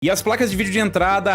E as placas de vídeo de entrada,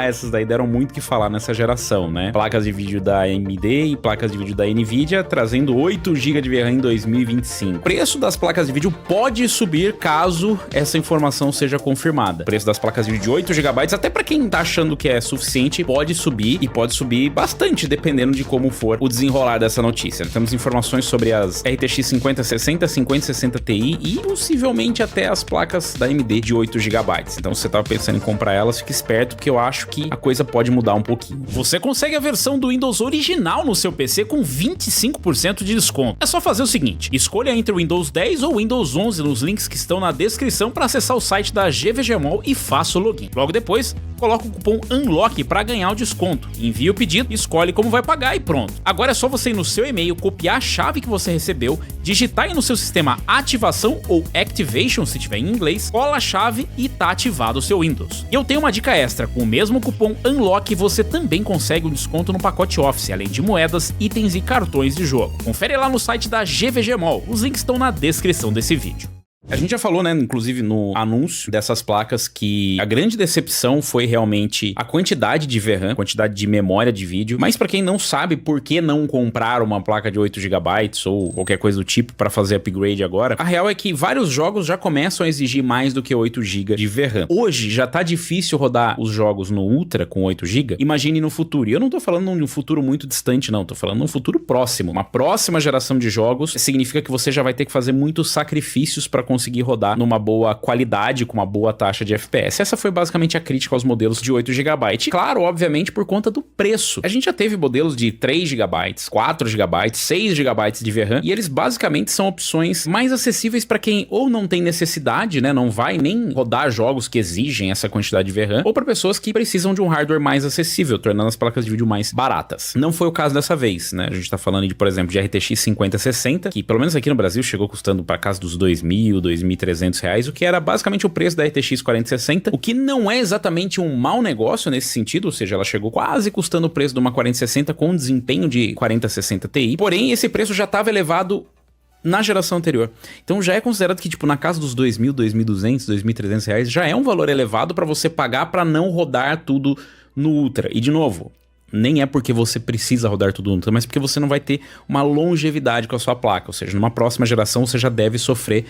essas daí deram muito o que falar nessa geração, né? Placas de vídeo da AMD e placas de vídeo da Nvidia trazendo 8 GB de VRAM em 2025. O preço das placas de vídeo pode subir caso essa informação seja confirmada. O preço das placas de vídeo de 8 GB, até para quem tá achando que é suficiente, pode subir e pode subir bastante, dependendo de como for o desenrolar dessa notícia. Temos informações sobre as RTX 5060, 5060 Ti e possivelmente até as placas da AMD de 8 GB. Então você tava pensando em comprar elas, fique esperto, porque eu acho que a coisa pode mudar um pouquinho. Você consegue a versão do Windows original no seu PC com 25% de desconto. É só fazer o seguinte, escolha entre o Windows 10 ou Windows 11 nos links que estão na descrição para acessar o site da GVGMall e faça o login. Logo depois, coloca o cupom UNLOCK para ganhar o desconto. Envia o pedido, escolhe como vai pagar e pronto. Agora é só você ir no seu e-mail, copiar a chave que você recebeu, digitar aí no seu sistema ativação ou activation, se tiver em inglês, cola a chave e tá ativado o seu Windows. E eu tenho uma dica extra, com o mesmo cupom UNLOCK você também consegue um desconto no pacote Office, além de moedas, itens e cartões de jogo. Confere lá no site da GVGMall, os links estão na descrição desse vídeo. A gente já falou, né, inclusive no anúncio dessas placas, que a grande decepção foi realmente a quantidade de VRAM, a quantidade de memória de vídeo, mas para quem não sabe por que não comprar uma placa de 8 GB ou qualquer coisa do tipo para fazer upgrade agora, a real é que vários jogos já começam a exigir mais do que 8 GB de VRAM. Hoje já tá difícil rodar os jogos no Ultra com 8 GB, imagine no futuro. E eu não tô falando de um futuro muito distante não, tô falando de um futuro próximo. Uma próxima geração de jogos significa que você já vai ter que fazer muitos sacrifícios para conseguir rodar numa boa qualidade, com uma boa taxa de FPS. Essa foi basicamente a crítica aos modelos de 8 GB. Claro, obviamente, por conta do preço. A gente já teve modelos de 3 GB, 4 GB, 6 GB de VRAM, e eles basicamente são opções mais acessíveis para quem ou não tem necessidade, né, não vai nem rodar jogos que exigem essa quantidade de VRAM, ou para pessoas que precisam de um hardware mais acessível, tornando as placas de vídeo mais baratas. Não foi o caso dessa vez, né? A gente tá falando de, por exemplo, de RTX 5060, que pelo menos aqui no Brasil chegou custando para casa dos R$ 2.300, o que era basicamente o preço da RTX 4060, o que não é exatamente um mau negócio nesse sentido, ou seja, ela chegou quase custando o preço de uma 4060 com um desempenho de 4060 Ti, porém esse preço já estava elevado na geração anterior. Então já é considerado que, tipo, na casa dos R$ 2.000, R$ 2.200, R$ 2.300 já é um valor elevado para você pagar para não rodar tudo no Ultra. E de novo, nem é porque você precisa rodar tudo Ultra, mas porque você não vai ter uma longevidade com a sua placa, ou seja, numa próxima geração você já deve sofrer,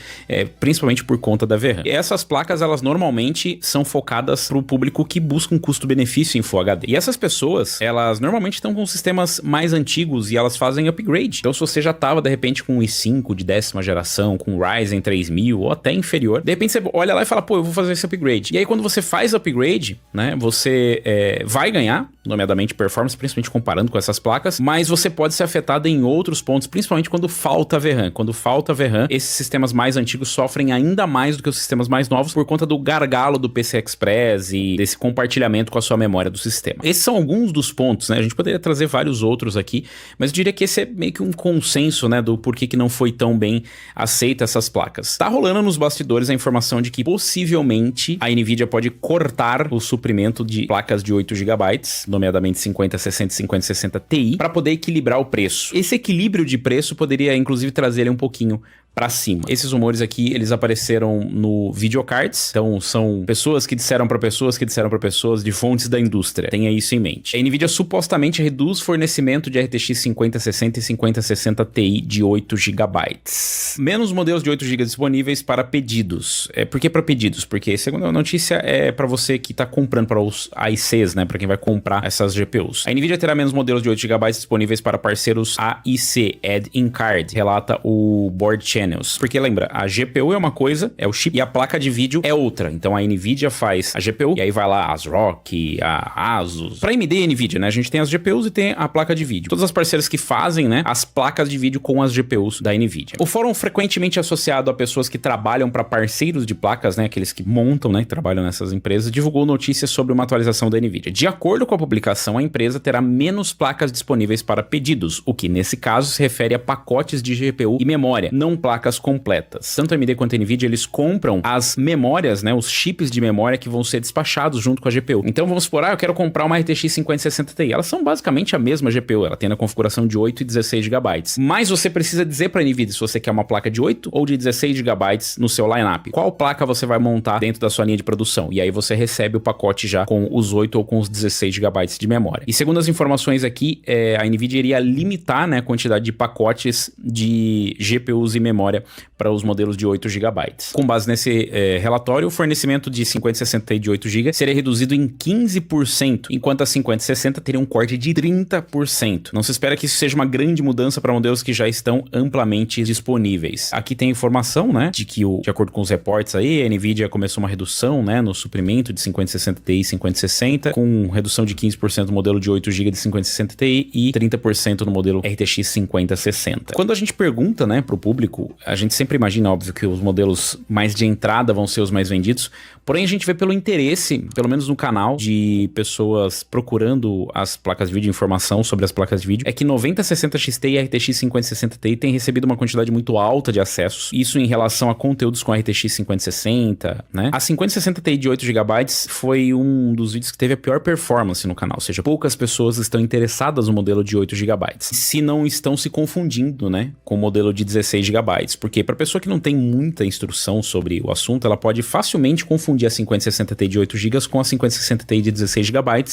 principalmente por conta da VRAM. E essas placas, elas normalmente são focadas para o público que busca um custo-benefício em Full HD. E essas pessoas, elas normalmente estão com sistemas mais antigos e elas fazem upgrade. Então se você já estava, de repente, com um i5 de 10ª geração, com Ryzen 3000 ou até inferior, de repente você olha lá e fala, pô, eu vou fazer esse upgrade. E aí quando você faz upgrade, né, você vai ganhar, nomeadamente performance, principalmente comparando com essas placas, mas você pode ser afetado em outros pontos, principalmente quando falta VRAM. Quando falta VRAM, esses sistemas mais antigos sofrem ainda mais do que os sistemas mais novos por conta do gargalo do PCI Express e desse compartilhamento com a sua memória do sistema. Esses são alguns dos pontos, né? A gente poderia trazer vários outros aqui, mas eu diria que esse é meio que um consenso, né, do porquê que não foi tão bem aceita essas placas. Tá rolando nos bastidores a informação de que possivelmente a Nvidia pode cortar o suprimento de placas de 8 GB, nomeadamente 5060 e 5060 Ti, para poder equilibrar o preço. Esse equilíbrio de preço poderia, inclusive, trazer ele um pouquinho pra cima. Esses rumores aqui, eles apareceram no Videocards, então são pessoas que disseram pra pessoas que disseram pra pessoas de fontes da indústria. Tenha isso em mente. A Nvidia supostamente reduz fornecimento de RTX 5060 e 5060 Ti de 8 GB. Menos modelos de 8 GB disponíveis para pedidos. Por que para pedidos? Porque, segundo a notícia, é para você que tá comprando para os AICs, né, para quem vai comprar essas GPUs. A Nvidia terá menos modelos de 8 GB disponíveis para parceiros AIC, Add-in Card, relata o Board Channels. Porque lembra, a GPU é uma coisa, é o chip, e a placa de vídeo é outra. Então a Nvidia faz a GPU, e aí vai lá a ASRock, a Asus. Pra AMD e Nvidia, né, a gente tem as GPUs e tem a placa de vídeo. Todas as parceiras que fazem, né, as placas de vídeo com as GPUs da Nvidia. O fórum frequentemente associado a pessoas que trabalham para parceiros de placas, né, aqueles que montam, né, que trabalham nessas empresas, divulgou notícias sobre uma atualização da Nvidia. De acordo com a publicação, a empresa terá menos placas disponíveis para pedidos, o que nesse caso se refere a pacotes de GPU e memória, não placas placas completas. Tanto a AMD quanto a NVIDIA, eles compram as memórias, né, os chips de memória que vão ser despachados junto com a GPU. Então vamos supor, eu quero comprar uma RTX 5060 Ti. Elas são basicamente a mesma GPU, ela tem na configuração de 8 e 16 GB. Mas você precisa dizer para a NVIDIA se você quer uma placa de 8 ou de 16 GB no seu lineup. Qual placa você vai montar dentro da sua linha de produção? E aí você recebe o pacote já com os 8 ou com os 16 GB de memória. E segundo as informações aqui, a NVIDIA iria limitar, né, a quantidade de pacotes de GPUs e memória para os modelos de 8 GB. Com base nesse relatório, o fornecimento de 5060 Ti de 8 GB seria reduzido em 15%, enquanto a 5060 teria um corte de 30%. Não se espera que isso seja uma grande mudança para modelos que já estão amplamente disponíveis. Aqui tem informação, né, de que, de acordo com os reportes aí, a NVIDIA começou uma redução, né, no suprimento de 5060 Ti e 5060, com redução de 15% no modelo de 8 GB de 5060 Ti e 30% no modelo RTX 5060. Quando a gente pergunta, né, para o público, a gente sempre imagina, óbvio, que os modelos mais de entrada vão ser os mais vendidos, porém a gente vê pelo interesse, pelo menos no canal, de pessoas procurando as placas de vídeo, informação sobre as placas de vídeo, é que 9060 XT e RTX 5060 Ti têm recebido uma quantidade muito alta de acessos, isso em relação a conteúdos com RTX 5060, né? A 5060 Ti de 8 GB foi um dos vídeos que teve a pior performance no canal, ou seja, poucas pessoas estão interessadas no modelo de 8 GB, se não estão se confundindo, né, com o modelo de 16 GB, porque para pessoa que não tem muita instrução sobre o assunto, ela pode facilmente confundir a 5060 Ti de 8 GB com a 5060 Ti de 16 GB,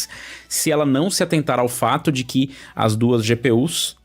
se ela não se atentar ao fato de que as duas GPUs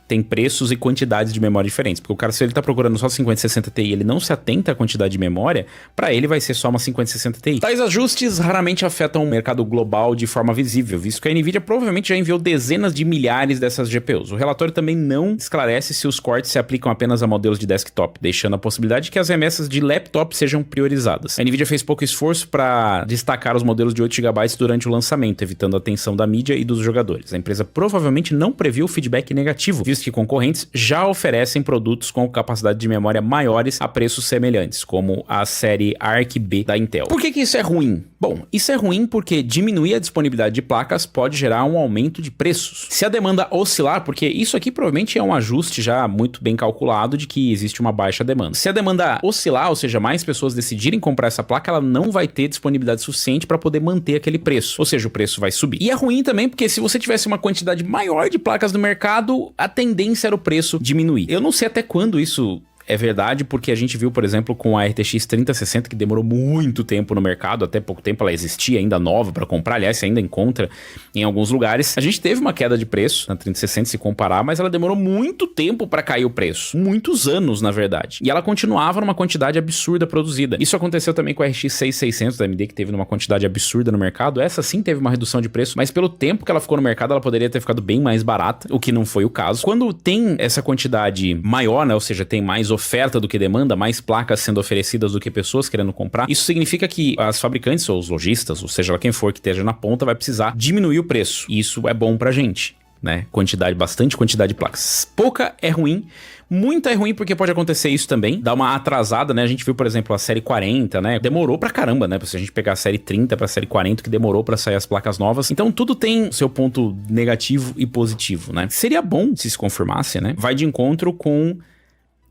tem preços e quantidades de memória diferentes. Porque o cara, se ele tá procurando só 5060 Ti e ele não se atenta à quantidade de memória, para ele vai ser só uma 5060 Ti. Tais ajustes raramente afetam o mercado global de forma visível, visto que a NVIDIA provavelmente já enviou dezenas de milhares dessas GPUs. O relatório também não esclarece se os cortes se aplicam apenas a modelos de desktop, deixando a possibilidade de que as remessas de laptop sejam priorizadas. A NVIDIA fez pouco esforço para destacar os modelos de 8 GB durante o lançamento, evitando a atenção da mídia e dos jogadores. A empresa provavelmente não previu feedback negativo, visto que concorrentes já oferecem produtos com capacidade de memória maiores a preços semelhantes, como a série Arc B da Intel. Por que isso é ruim? Bom, isso é ruim porque diminuir a disponibilidade de placas pode gerar um aumento de preços. Se a demanda oscilar, porque isso aqui provavelmente é um ajuste já muito bem calculado de que existe uma baixa demanda. Se a demanda oscilar, ou seja, mais pessoas decidirem comprar essa placa, ela não vai ter disponibilidade suficiente para poder manter aquele preço, ou seja, o preço vai subir. E é ruim também porque se você tivesse uma quantidade maior de placas no mercado, a tendência era o preço diminuir. Eu não sei até quando isso é verdade, porque a gente viu, por exemplo, com a RTX 3060, que demorou muito tempo no mercado, até pouco tempo ela existia ainda nova para comprar, aliás, você ainda encontra em alguns lugares. A gente teve uma queda de preço na 3060 se comparar, mas ela demorou muito tempo para cair o preço, muitos anos, na verdade. E ela continuava numa quantidade absurda produzida. Isso aconteceu também com a RX 6600 da AMD, que teve numa quantidade absurda no mercado. Essa sim teve uma redução de preço, mas pelo tempo que ela ficou no mercado, ela poderia ter ficado bem mais barata, o que não foi o caso. Quando tem essa quantidade maior, né, ou seja, tem mais oferta do que demanda, mais placas sendo oferecidas do que pessoas querendo comprar, isso significa que as fabricantes ou os lojistas, ou seja lá quem for que esteja na ponta, vai precisar diminuir o preço. E isso é bom pra gente, né? Bastante quantidade de placas. Pouca é ruim, muita é ruim porque pode acontecer isso também, dá uma atrasada, né? A gente viu, por exemplo, a série 40, né? Demorou pra caramba, né? Se a gente pegar a série 30 pra série 40, que demorou pra sair as placas novas. Então tudo tem seu ponto negativo e positivo, né? Seria bom se confirmasse, né? Vai de encontro com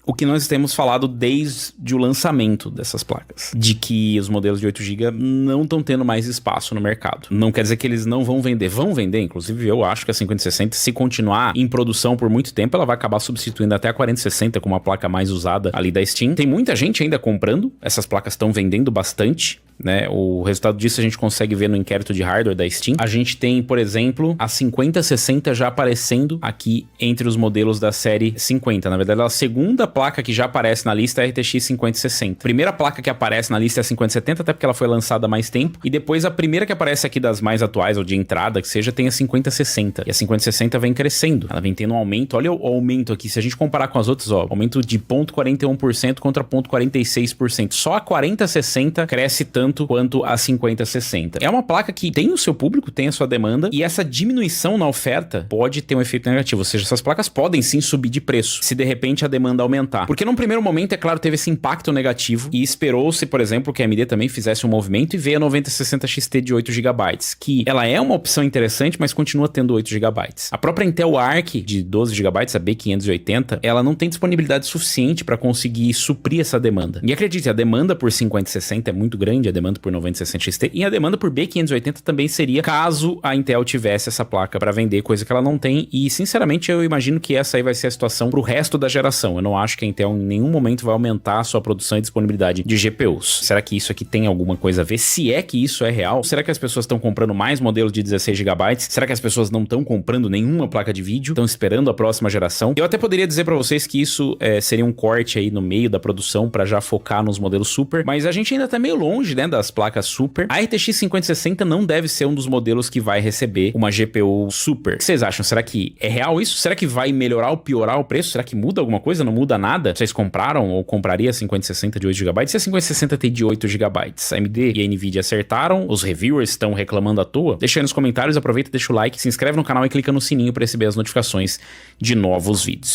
o que nós temos falado desde o lançamento dessas placas, de que os modelos de 8 GB não estão tendo mais espaço no mercado. Não quer dizer que eles não vão vender, inclusive eu acho que a 5060, se continuar em produção por muito tempo, ela vai acabar substituindo até a 4060 como a placa mais usada ali da Steam. Tem muita gente ainda comprando, essas placas estão vendendo bastante, né? O resultado disso a gente consegue ver no inquérito de hardware da Steam. A gente tem, por exemplo, a 5060 já aparecendo aqui entre os modelos da série 50. Na verdade, a segunda placa que já aparece na lista é a RTX 5060. A primeira placa que aparece na lista é a 5070, até porque ela foi lançada há mais tempo. E depois a primeira que aparece aqui das mais atuais, ou de entrada, que seja, tem a 5060. E a 5060 vem crescendo. Ela vem tendo um aumento. Olha o aumento aqui. Se a gente comparar com as outras, ó, aumento de 0,41% contra 0,46%. Só a 4060 cresce tanto tanto quanto a 5060. É uma placa que tem o seu público, tem a sua demanda, e essa diminuição na oferta pode ter um efeito negativo, ou seja, essas placas podem sim subir de preço, se de repente a demanda aumentar. Porque num primeiro momento, é claro, teve esse impacto negativo, e esperou-se, por exemplo, que a AMD também fizesse um movimento e veio a 9060 XT de 8 GB, que ela é uma opção interessante, mas continua tendo 8 GB. A própria Intel Arc de 12 GB, a B580, ela não tem disponibilidade suficiente para conseguir suprir essa demanda. E acredite, a demanda por 5060 é muito grande, a demanda por 9060 XT, e a demanda por B580 também seria, caso a Intel tivesse essa placa para vender, coisa que ela não tem, e sinceramente eu imagino que essa aí vai ser a situação pro resto da geração. Eu não acho que a Intel em nenhum momento vai aumentar a sua produção e disponibilidade de GPUs. Será que isso aqui tem alguma coisa a ver? Se é que isso é real, será que as pessoas estão comprando mais modelos de 16 GB? Será que as pessoas não estão comprando nenhuma placa de vídeo? Estão esperando a próxima geração? Eu até poderia dizer para vocês que isso seria um corte aí no meio da produção para já focar nos modelos Super, mas a gente ainda tá meio longe, né, das placas Super. A RTX 5060 não deve ser um dos modelos que vai receber uma GPU Super. O que vocês acham? Será que é real isso? Será que vai melhorar ou piorar o preço? Será que muda alguma coisa? Não muda nada? Vocês compraram ou compraria a 5060 de 8 GB? Se a 5060 tem de 8 GB, a AMD e a Nvidia acertaram? Os reviewers estão reclamando à toa? Deixa aí nos comentários, aproveita, deixa o like, se inscreve no canal e clica no sininho para receber as notificações de novos vídeos.